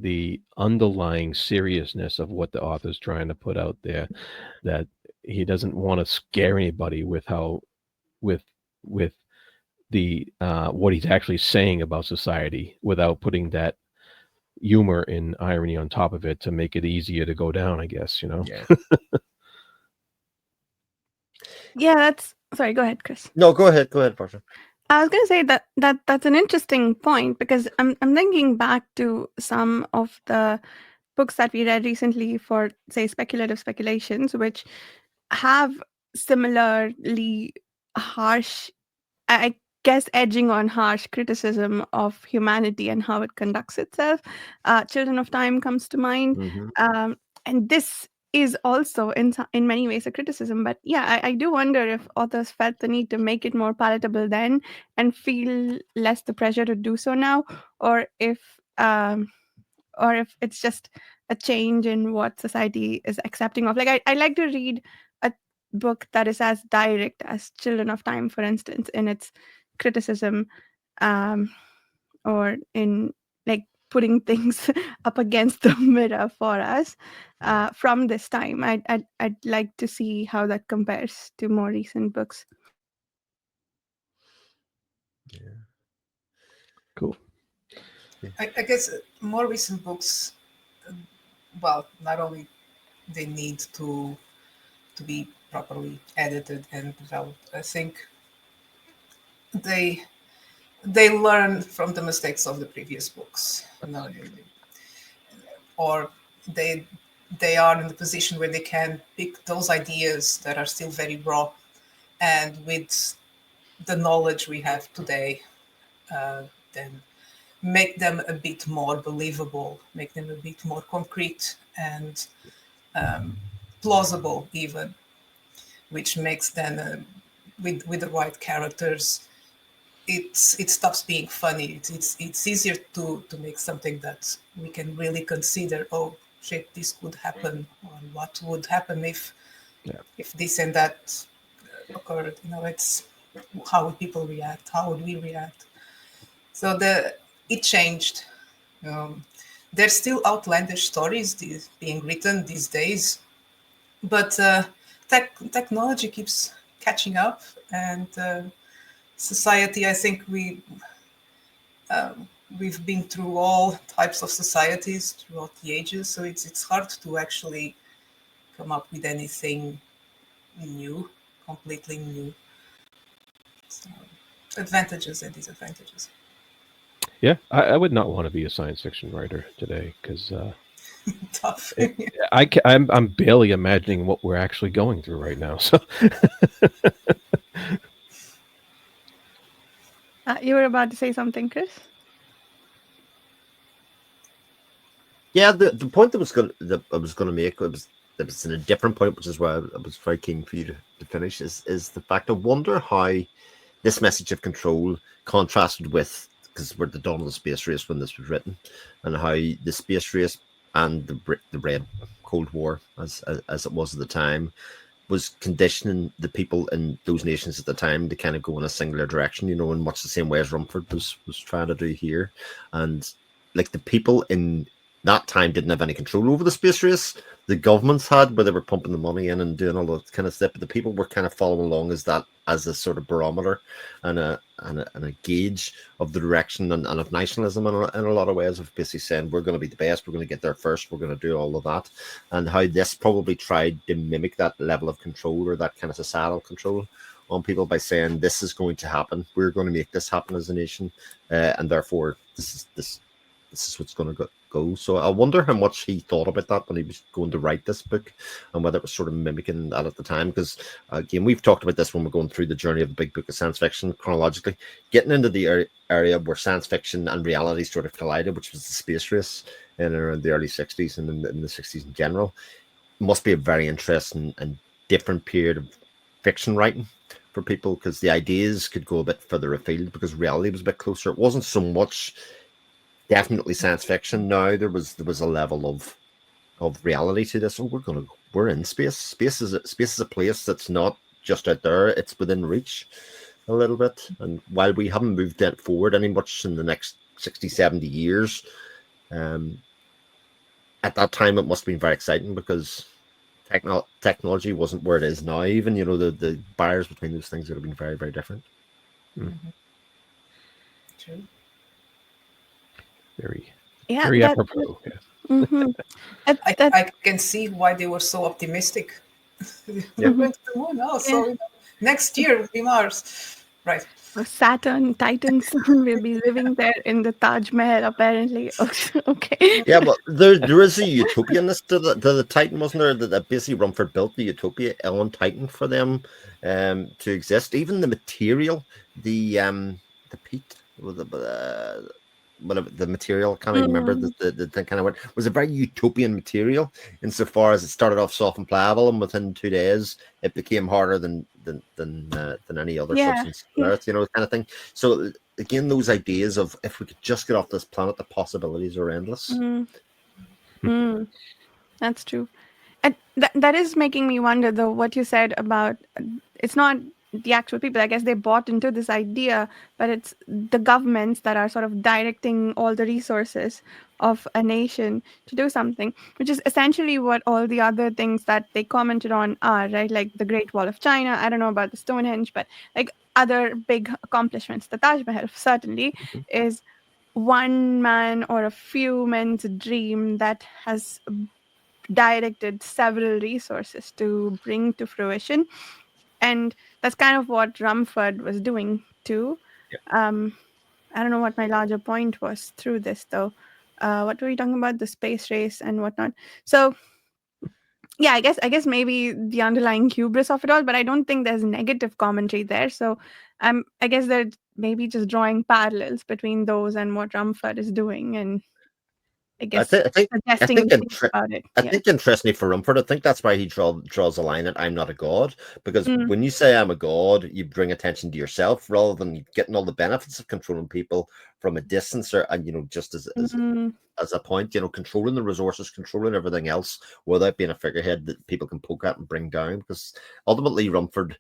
the underlying seriousness of what the author's trying to put out there, that he doesn't want to scare anybody with with the what he's actually saying about society without putting that humor and irony on top of it to make it easier to go down, I guess, Yeah. Yeah, that's sorry, go ahead, Chris. No, go ahead, Portia. I was going to say that's an interesting point, because I'm thinking back to some of the books that we read recently for, say, speculative speculations, which have similarly harsh, I guess, edging on harsh criticism of humanity and how it conducts itself. Children of Time comes to mind, Mm-hmm. and this is also in many ways a criticism. But yeah, I do wonder if authors felt the need to make it more palatable then and feel less the pressure to do so now, or if it's just a change in what society is accepting of. Like I like to read a book that is as direct as Children of Time, for instance, in its criticism, um, or in like putting things up against the mirror for us from this time. I'd like to see how that compares to more recent books. Cool. I guess more recent books, well, not only they need to be properly edited and developed, I think they learn from the mistakes of the previous books, or they are in the position where they can pick those ideas that are still very raw, and with the knowledge we have today, then make them a bit more believable, make them a bit more concrete and plausible even, which makes then with the right characters, it stops being funny. It's easier to make something that we can really consider. Oh shit, this could happen, or what would happen if this and that occurred. It's how would people react? How would we react? So it changed. There's still outlandish stories being written these days, but technology keeps catching up, and society, I think we've been through all types of societies throughout the ages, so it's hard to actually come up with anything new, completely new. So, advantages and disadvantages. Yeah, I would not want to be a science fiction writer today because Tough. I'm barely imagining what we're actually going through right now. So You were about to say something, Chris? Yeah, the point that I was going to make was in a different point, which is why I was very keen for you to finish. Is the fact I wonder how this message of control contrasted with, because we're at the dawn of the space race when this was written, and how the space race and the Red Cold War, as it was at the time, was conditioning the people in those nations at the time to kind of go in a singular direction, in much the same way as Rumford was trying to do here. And like the people in that time didn't have any control over the space race. The governments had, where they were pumping the money in and doing all that kind of stuff. But the people were kind of following along as a sort of barometer and a gauge of the direction and of nationalism in a lot of ways, of basically saying we're going to be the best, we're going to get there first, we're going to do all of that. And how this probably tried to mimic that level of control, or that kind of societal control on people, by saying this is going to happen, we're going to make this happen as a nation, and therefore this is what's going to go. So I wonder how much he thought about that when he was going to write this book, and whether it was sort of mimicking that at the time. Because again, we've talked about this when we're going through the journey of the big book of science fiction chronologically, getting into the area where science fiction and reality sort of collided, which was the space race in around the early 60s and in the 60s in general. Must be a very interesting and different period of fiction writing for people, because the ideas could go a bit further afield because reality was a bit closer. It wasn't so much definitely science fiction. Now there was a level of reality to this. Oh, we're in space. Space is a place that's not just out there; it's within reach a little bit. And while we haven't moved that forward any much in the next 60, 70 years, at that time it must have been very exciting, because technology wasn't where it is now. Even the barriers between those things would have been very, very different. Mm-hmm. True. very Yeah, apropos. Yeah. Mm-hmm. I can see why they were so optimistic. We're going to the moon now, so next year will be Mars. Right. Saturn, Titan's son will be living there in the Taj Mahal, apparently. Okay. Yeah, but there is a utopianness to the Titan, wasn't there? That basically Rumford built the utopia on Titan for them to exist. Even the material, the peat, whatever the material, I can't even remember the thing kind of word, was a very utopian material insofar as it started off soft and pliable, and within 2 days it became harder than any other substance on Earth, kind of thing. So again, those ideas of, if we could just get off this planet, the possibilities are endless. That's true. And that is making me wonder, though, what you said about it's not the actual people. I guess they bought into this idea, but it's the governments that are sort of directing all the resources of a nation to do something, which is essentially what all the other things that they commented on are, right? Like the Great Wall of China. I don't know about the Stonehenge, but like other big accomplishments. The Taj Mahal certainly is one man or a few men's dream that has directed several resources to bring to fruition. And that's kind of what Rumford was doing too. Um, I don't know what my larger point was through this though. What were we talking about? The space race and whatnot. So yeah, I guess maybe the underlying hubris of it all, but I don't think there's negative commentary there. So I guess they're maybe just drawing parallels between those and what Rumford is doing, and I I guess think I think I suggesting think to think about it. I Yeah. think interestingly for Rumford, I think that's why he draws a line at "I'm not a god," because Mm, when you say "I'm a god," you bring attention to yourself rather than getting all the benefits of controlling people from a distance, or and just mm, as a point, controlling the resources, controlling everything else without being a figurehead that people can poke at and bring down. Because ultimately, Rumford,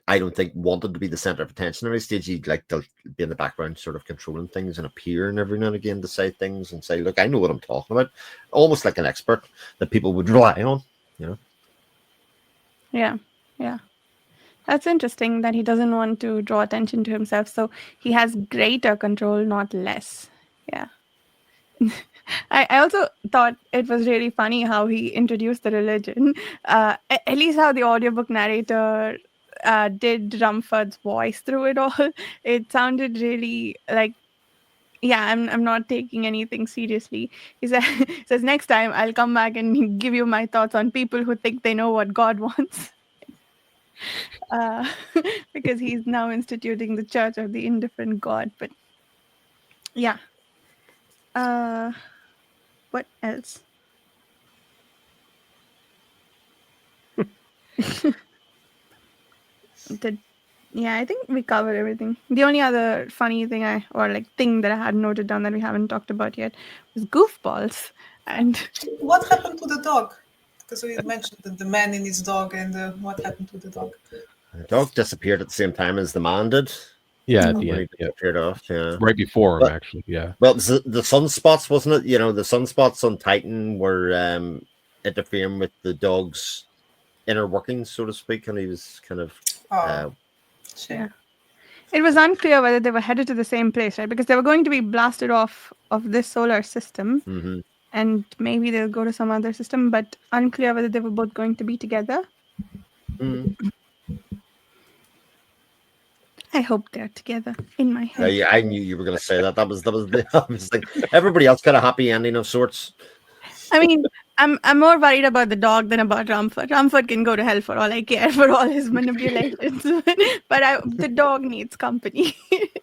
I don't think wanted to be the center of attention at any stage. He'd like to be in the background, sort of controlling things and appearing every now and again to say things and say, "Look, I know what I'm talking about," almost like an expert that people would rely on. yeah. Yeah. That's interesting that he doesn't want to draw attention to himself, so he has greater control, not less. Yeah. I also thought it was really funny how he introduced the religion. At least how the audiobook narrator did Rumford's voice through it all. It sounded really like, yeah, I'm not taking anything seriously. He said, says, next time I'll come back and give you my thoughts on people who think they know what God wants. Uh, because he's now instituting the Church of the Indifferent God. But yeah. Uh, what else? Did Yeah, I think we covered everything. The only other funny thing thing that I had noted down that we haven't talked about yet was goofballs. And What happened to the dog? Because we mentioned the man and his dog, and what happened to the dog? The dog disappeared at the same time as the man did. Yeah, at Mm. the When end. he Yeah, disappeared off, yeah. right before him, But actually. Yeah. well, it was the sunspots, wasn't it? The sunspots on Titan were interfering with the dog's inner workings, so to speak, and he was kind of Oh, yeah, shame. it was unclear whether they were headed to the same place, right? Because they were going to be blasted off of this solar system, mhm. and maybe they'll go to some other system, but unclear whether they were both going to be together. Mm. I hope they're together in my head. Yeah, I knew you were going to say that. That was the obvious thing. Everybody else got a happy ending of sorts. I mean, I'm more worried about the dog than about Rumford. Rumford can go to hell for all I care for all his manipulations, but the dog needs company.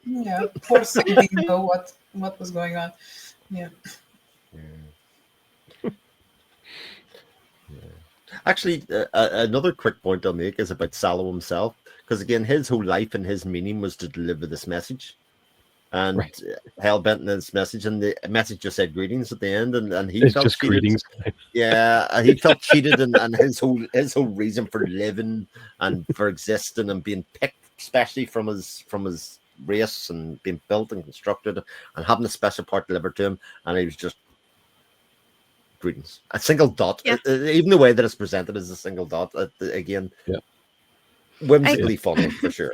Yeah, poor thing didn't know what was going on. Yeah. Actually, another quick point I'll make is about Sallow himself, because again, his whole life and his meaning was to deliver this message, and Right. hell bent in this message, and the message just said greetings at the end, and he It's felt just cheated. greetings. Yeah, he felt cheated, and his whole reason for living and for existing and being picked, especially from his race and being built and constructed and having a special part delivered to him, and he was just greetings, a single dot. Yeah. Even the way that it's presented as a single dot, again, Yeah. whimsically funny for sure.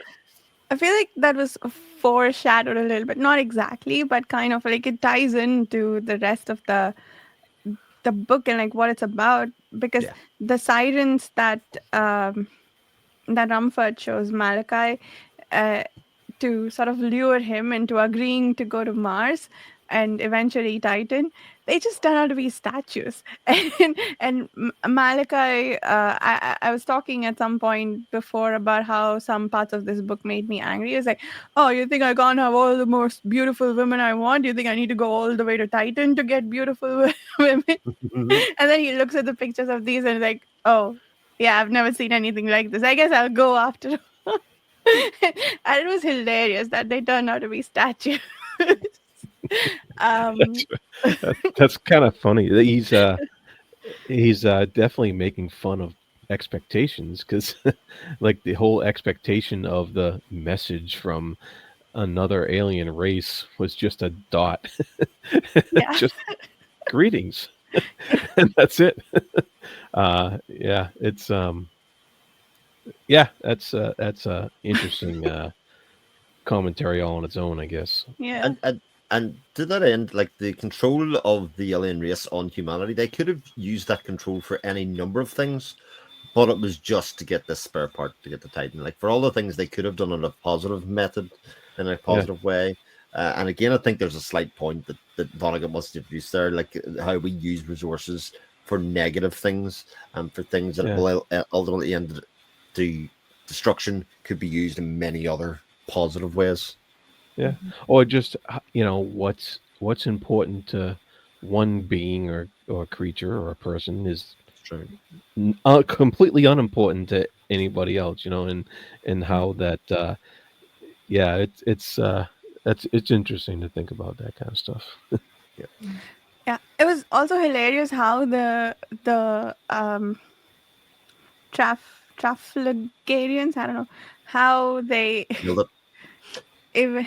I feel like that was foreshadowed a little bit, not exactly, but kind of like it ties into the rest of the book and like what it's about, because Yeah. the sirens that Rumford shows Malachi uh, to sort of lure him into agreeing to go to Mars and eventually Titan, they just turn out to be statues. And Malachi, I was talking at some point before about how some parts of this book made me angry. It's like, oh, you think I can't have all the most beautiful women I want? You think I need to go all the way to Titan to get beautiful women? And then he looks at the pictures of these and is like, oh, yeah, I've never seen anything like this. I guess I'll go after all. And it was hilarious that they turned out to be statues. um, That's kind of funny. He's definitely making fun of expectations, because like the whole expectation of the message from another alien race was just a dot. yeah. Just greetings. And that's it. Yeah, it's that's interesting commentary all on its own, I guess. Yeah. And And to that end, like the control of the alien race on humanity, they could have used that control for any number of things, but it was just to get this spare part to get the Titan. Like for all the things they could have done in a positive method, in a positive way. And again, I think there's a slight point that Vonnegut wants to introduce there, like how we use resources for negative things and for things that will ultimately end to destruction could be used in many other positive ways. Yeah, or just what's important to one being or creature or a person is True. Completely unimportant to anybody else. And how that it's interesting to think about that kind of stuff. Yeah, it was also hilarious how the Trafalgarians, I don't know, how they Nailed it. even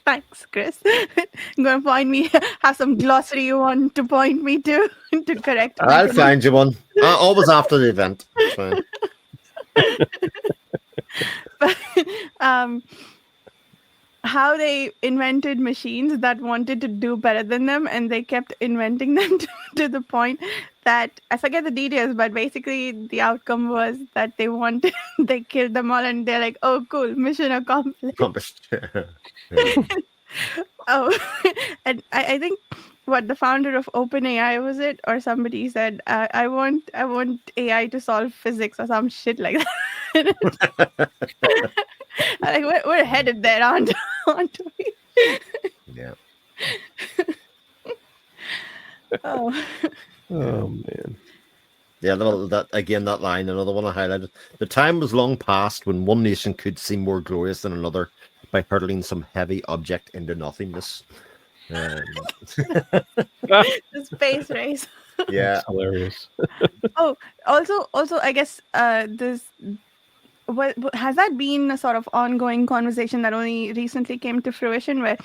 thanks, Chris. Gonna point me have some glossary you want to point me to correct me. I'll find you one. Always after the event. It's fine. But, how they invented machines that wanted to do better than them, and they kept inventing them to the point that I forget the details, but basically the outcome was that they killed them all, and they're like, "Oh, cool, mission accomplished." Oh, and I think what the founder of OpenAI was it, or somebody said, I want AI to solve physics or some shit like that. Like we're headed there, aren't we? Yeah. Oh. Oh man. Yeah, that line, another one I highlighted. The time was long past when one nation could seem more glorious than another by hurtling some heavy object into nothingness. The space race. Yeah, That's hilarious. Oh, also, I guess this. What has that been a sort of ongoing conversation that only recently came to fruition, where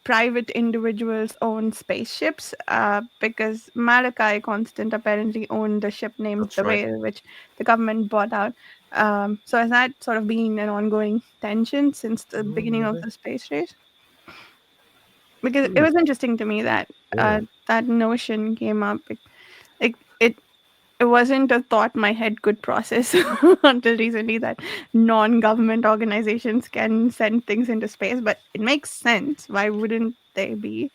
private individuals own spaceships? Because Malachi Constant apparently owned a ship named That's the right. Whale, which the government bought out. So has that sort of been an ongoing tension since the beginning of the space race? Because it was interesting to me that that notion came up. Like it wasn't a thought my head could process until recently that non-government organizations can send things into space, but it makes sense. Why wouldn't they be?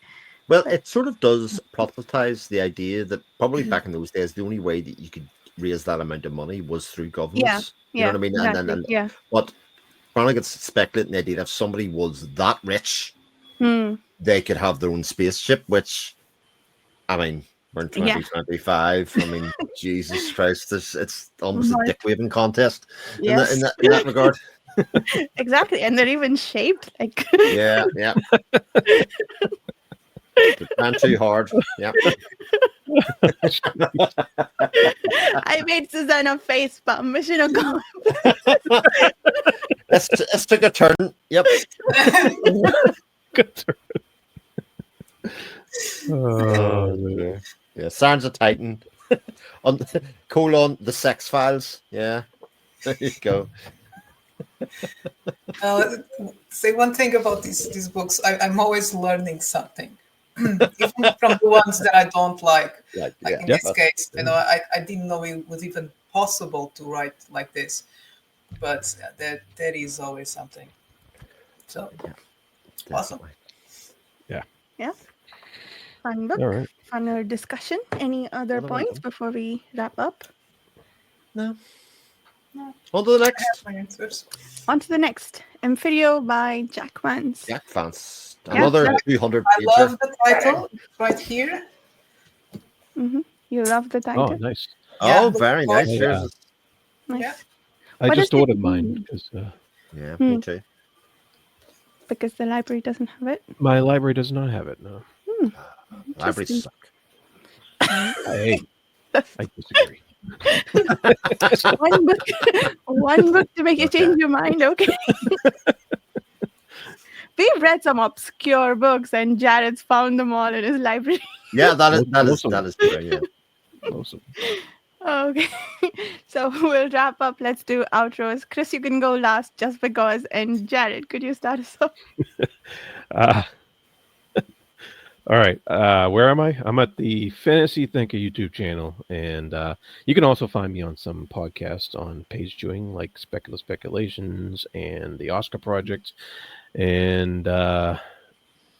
Well, it sort of does proselytize the idea that probably back in those days, the only way that you could raise that amount of money was through governments. You know what I mean? Exactly. And what finally gets speculating the idea that if somebody was that rich, they could have their own spaceship, which, I mean, we're in 2025. I mean, Jesus Christ, it's almost a dick waving contest in that regard. Exactly, and they're even shaped like. Yeah. They're trying too hard. Yeah. I made Susanna face palm. Mission accomplished. Let's take a turn. Yep. Good turn. Oh, man. Yeah, Sirens of Titan. On the Sex Files. Yeah. There you go. Say one thing about these books. I'm always learning something, even from the ones that I don't like. Like in this case, I didn't know it was even possible to write like this, but there is always something. So awesome. Yeah. Fun book. All right. Funner discussion. Any other points before we wrap up? No. On to the next. On to the next. Amphirio by Jack Vance. Jack Vance. Another 200 I love the title right here. Mm-hmm. You love the title? Oh, nice. Oh, very nice. Yeah. Nice. Yeah. I What just does it ordered mine mean? because Yeah, me too. Because the library doesn't have it? my library does not have it. No. Libraries suck. Hey, I disagree. one book to make you change your mind, okay? We've read some obscure books, and Jared's found them all in his library. Yeah, that is true. Yeah. Awesome. Okay. So we'll wrap up. Let's do outros. Chris, you can go last just because. And Jared, could you start us off? Uh, all right. Where am I? I'm at the Fantasy Thinker YouTube channel, and you can also find me on some podcasts on page chewing, like Speculative Speculations and the Oscar Project, and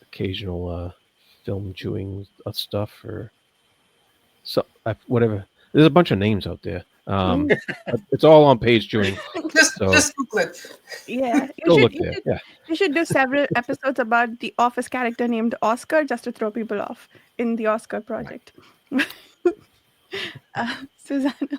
occasional film chewing stuff or whatever. There's a bunch of names out there. It's all on page chewing. So Just Google it. Yeah, go look there. Yeah. you should do several episodes about the Office character named Oscar just to throw people off in the Oscar project. Susanna.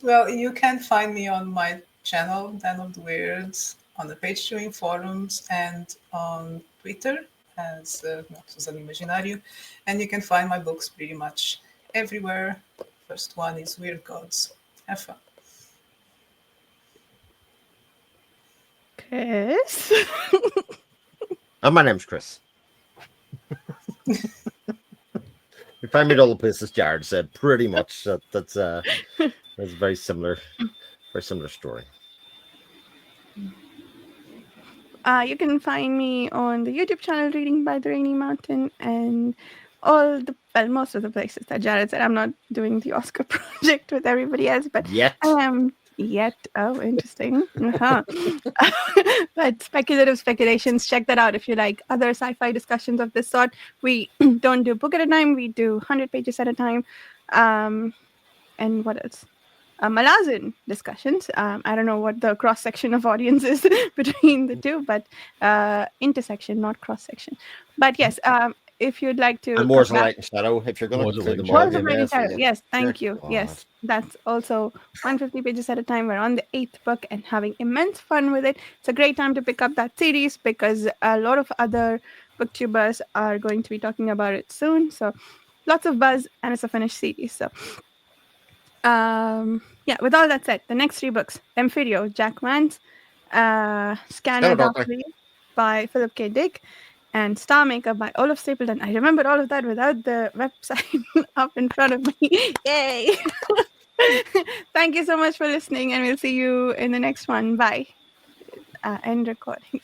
Well, you can find me on my channel, Den of the Weirds, on the page chewing forums, and on Twitter as Susan Imaginario. And you can find my books pretty much everywhere. First one is Weird Gods. Have fun. Chris. And my name's Chris. You find me at all the places Jared said, pretty much. That's a very similar story. You can find me on the YouTube channel Reading by the Rainy Mountain and most of the places that Jared said. I'm not doing the Oscar project with everybody else, but Yet. I am yet. Oh, interesting. Uh-huh. But Speculative Speculations, check that out if you like other sci-fi discussions of this sort. We don't do book at a time. We do 100 pages at a time. And what else? Malazan discussions. I don't know what the cross-section of audience is between the two, but intersection, not cross-section. But yes, if you'd like to... And More's Light and Shadow, if you're going to include them all. Wars of Light and Shadow. Yes, thank you. God. Yes, that's also 150 pages at a time. We're on the 8th book and having immense fun with it. It's a great time to pick up that series because a lot of other booktubers are going to be talking about it soon. So lots of buzz, and it's a finished series. So yeah, with all that said, the next 3 books: Amphirio, Jack Vance, Scanner Darkly by Philip K. Dick, and Star Maker by Olaf Stapleton. I remembered all of that without the website up in front of me. Yay! Thank you so much for listening, and we'll see you in the next one. Bye. End recording.